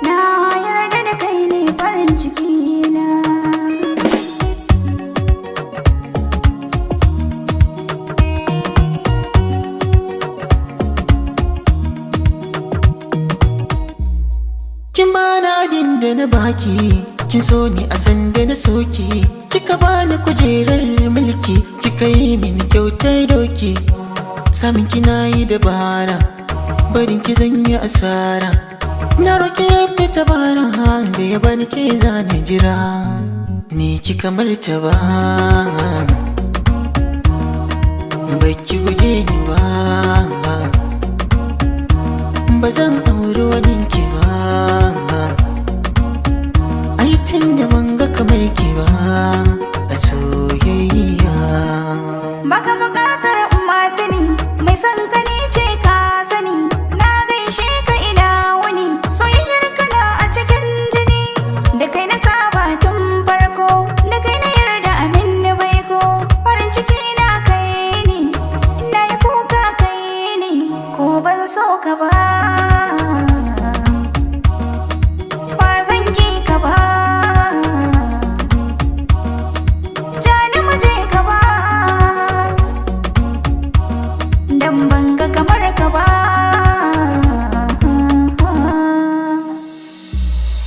Na yarda da kai ne farin ciki na. Kin bani abin da na baki, kin so ni a sanda na soki. Kika bani kujerar mulki, kika yi min kyautar doki. Samin kina yi dabara, barin ki zan yi asara. Na roƙi rabbi tabara da ya bani ke zana jira. Ni kika martaba, baki guje ni ba. Ba zan auri waninki ba, ai tun da ban ga kamar ki ba a soyayya. Baka buƙatar matini, mai son ka ni ce ka sani. Na gaishe ka ina wuni, soyayyar ka na a cikin jini. Da kai na saba tun farko, da kai na yarda amin ni baiko. Farin ciki na kai ne, ina yi kuka kai ne, ko ban so ka ba. Ba zan ki ka ba, jani mu je ka ba, dan ban ga kamar ka ba.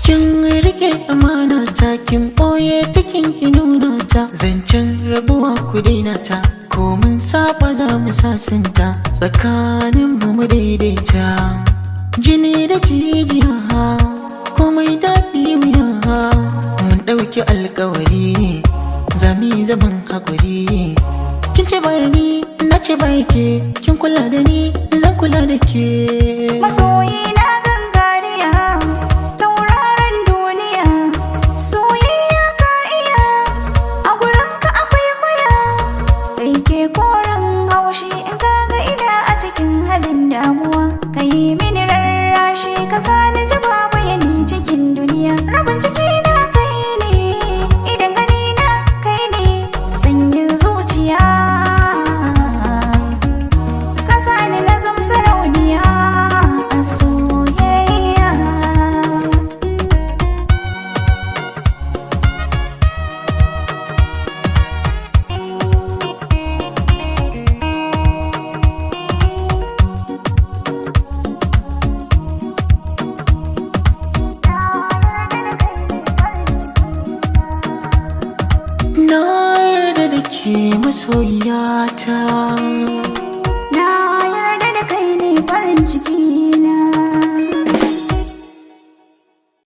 Kin rike amana ta, kin ɓoye ta, kin ki nuna ta. Zancen rabuwa ku daina ta, ko mun saba za mu sasanta. Tsakanin mu daidaita, jini da jijiya, komai daɗi wuya. Mun ɗauki alkawari, za mu yi zaman haƙuri. Kin ce bayani, na ce bai ke, kin kula da ni, zan kula da ke. Masoyi na gangariya, tauraron duniya, soyayya ka iya, a gurin ka akwai kwaya. Kai ke koren haushi in ka ga ina a cikin halin damuwa. Ka yi mini rarrashi, ka sani ji babu yani cikin duniya. Rabin ciki na kai ne, idan gani na kai ne, sanyin zuciya. Ka sani na zama sarauniya a soyayya. Na yarda da ke masoyiyata.